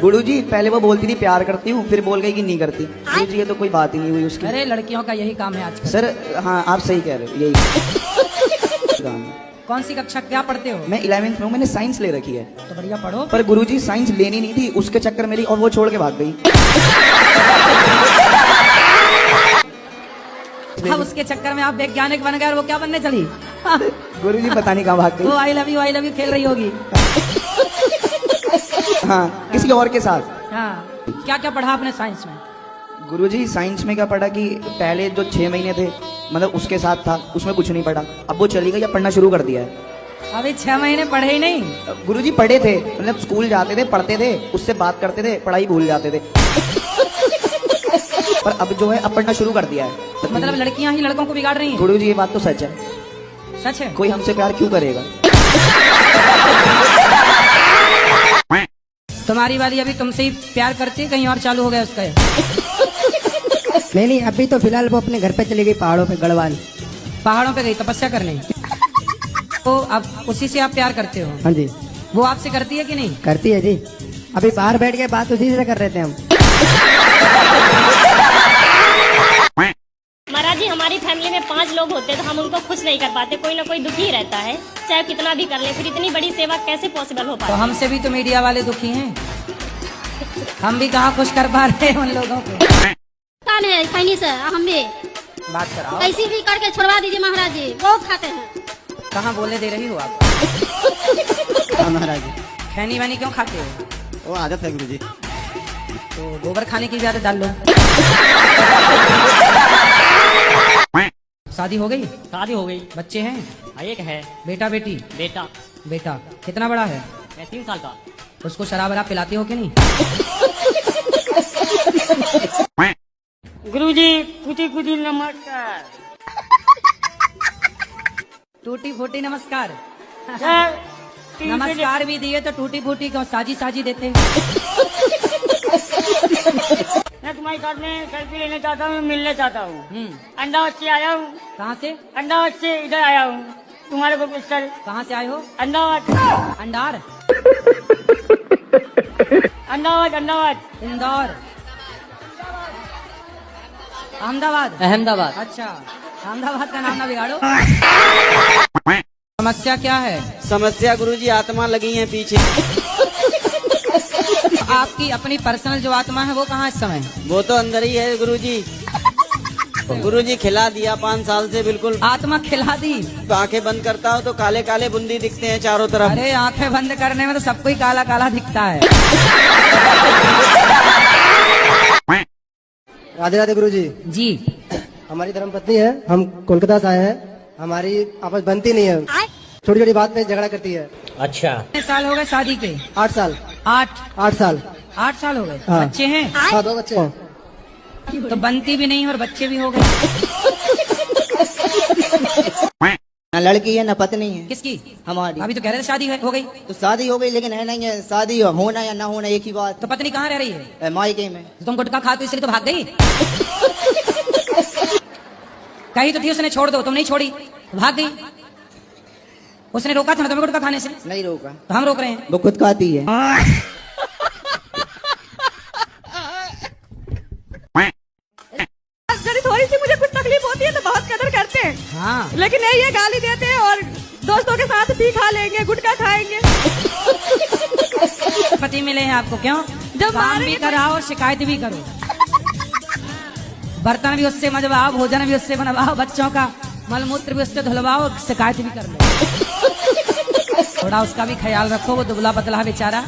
गुरुजी पहले वो बोलती थी प्यार करती हूँ, फिर बोल गई कि नहीं करती। गुरुजी ये तो कोई बात ही नहीं हुई उसकी। अरे लड़कियों का यही काम है आजकल। सर हाँ आप सही कह रहे हो, यही काम है। कौन सी कक्षा क्या पढ़ते हो? मैं 11वीं में हूँ, मैंने साइंस ले रखी है। तो बढ़िया पढ़ो। पर गुरुजी साइंस लेनी नहीं थी, उसके चक्कर मेरी और वो छोड़ के भाग गई। अब उसके चक्कर में आप वैज्ञानिक बन गए और वो क्या बनने चली? गुरुजी पता नहीं कहाँ भाग वो गई। आई लव यू खेल रही होगी। हाँ किसी और के साथ। हाँ क्या क्या पढ़ा आपने साइंस में? गुरुजी साइंस में क्या पढ़ा कि पहले जो 6 महीने थे मतलब उसके साथ था, उसमें कुछ नहीं पढ़ा। अब वो चली गई, अब पढ़ना शुरू कर दिया है। अभी 6 महीने पढ़े ही नहीं? गुरुजी पढ़े थे, मतलब स्कूल जाते थे, पढ़ते थे, उससे बात करते थे, पढ़ाई भूल जाते थे। पर अब जो है अब पढ़ना शुरू कर दिया है। मतलब लड़कियां ही लड़कों को बिगाड़ रही हैं? गुरुजी ये बात तो सच है। सच है? कोई हमसे प्यार क्यों करेगा? तुम्हारी वाली अभी तुमसे ही प्यार करती है, कहीं और चालू हो गया उसका? नहीं अभी तो फिलहाल वो अपने घर पे चली गई, पहाड़ों पे गढ़वाल। पहाड़ों पे गई तपस्या करने। तो अब उसी से आप प्यार करते हो? हाँ जी। वो आपसे करती है कि नहीं? करती है जी, अभी बाहर बैठ के बात उसी से कर रहे थे हम। महाराज जी हमारी फैमिली में 5 लोग होते हैं तो हम उनको खुश नहीं कर पाते, कोई ना कोई दुखी रहता है, चाहे कितना भी कर ले, फिर इतनी बड़ी सेवा कैसे पॉसिबल हो तो पाए? हमसे भी तो मीडिया वाले दुखी हैं, हम भी कहाँ खुश कर पा रहे हैं उन लोगों को। कान है खैनी से हम भी बात कराओ। कैसी भी करके छोड़वा दीजिए महाराज जी, बहुत खाते हैं। कहाँ बोलने दे रही हो आप? हाँ महाराज जी। खैनी वैनी क्यों खाते हो? वो आदत है गुरुजी। तो गोबर खाने की भी आदत डाल लो। शादी हो गई? शादी हो गई। बच्चे हैं? एक है बेटा बेटी? बेटा। बेटा कितना बड़ा है? 3 साल का। उसको शराब वराब पिलाते हो कि नहीं? गुरुजी कुटी कुटी नमस्कार। टूटी फूटी नमस्कार। सर, नमस्कार भी दिए तो टूटी फूटी क्यों साजी साजी देते? मैं तुम्हारी साथ में सेल्फी लेने चाहता हूँ, मिलने चाहता हूँ। अंडावत से आया हूँ। कहाँ से? अंडावत से इधर आया हूँ तुम्हारे को सर। कहाँ से आए हो? अंडावत। अंडार? अंडावत अंडावत। इंदौर? अहमदाबाद? अहमदाबाद। अच्छा अहमदाबाद का नाम ना बिगाड़ो। समस्या क्या है? समस्या गुरुजी आत्मा लगी है पीछे। आपकी अपनी पर्सनल जो आत्मा है वो कहाँ इस समय? वो तो अंदर ही है गुरुजी। गुरुजी खिला दिया 5 साल से बिल्कुल। आत्मा खिला दी? आंखें बंद करता हूँ तो काले काले बूंदी दिखते हैं चारों तरफ। अरे आंखें बंद करने में तो सबको ही काला काला दिखता है। राधे राधे गुरुजी। जी हमारी धर्मपत्नी है, हम कोलकाता से आए हैं, हमारी आपस बनती नहीं है, छोटी छोटी बात पे झगड़ा करती है। अच्छा। कितने साल हो गए शादी के? 8 साल। 8 साल। 8 साल हो गए। हाँ। बच्चे हैं? हाँ 2 बच्चे हैं। तो बनती भी नहीं और बच्चे भी हो गए। ना लड़की है ना पत्नी है किसकी? हमारी। अभी तो कह रहे थे शादी हो गई। तो शादी हो गई लेकिन है नहीं है, शादी होना या ना होना एक ही बात। तो पत्नी कहाँ रह रही है? मायके में। तुम गुटखा खाते इसलिए तो भाग गई? कही तो थी उसने छोड़ दो, तुम नहीं छोड़ी, भाग गई। उसने रोका था ना तुम्हें गुटखा खाने से? नहीं रोका। तो हम रोक रहे हैं। वो खुद खाती है। थोड़ी सी मुझे कुछ तकलीफ होती है तो बहुत कदर करते हैं। हाँ लेकिन ये गाली देते हैं और दोस्तों के साथ भी खा लेंगे, गुटखा खाएंगे। पति मिले हैं आपको? क्यों? जब काम भी कराओ और शिकायत भी करो, बर्तन भी उससे मजवाओ, भोजन भी उससे बनवाओ, बच्चों का मलमूत्र भी उससे धुलवाओ, शिकायत भी कर लो। थोड़ा उसका भी ख्याल रखो, वो दुबला पतला बेचारा।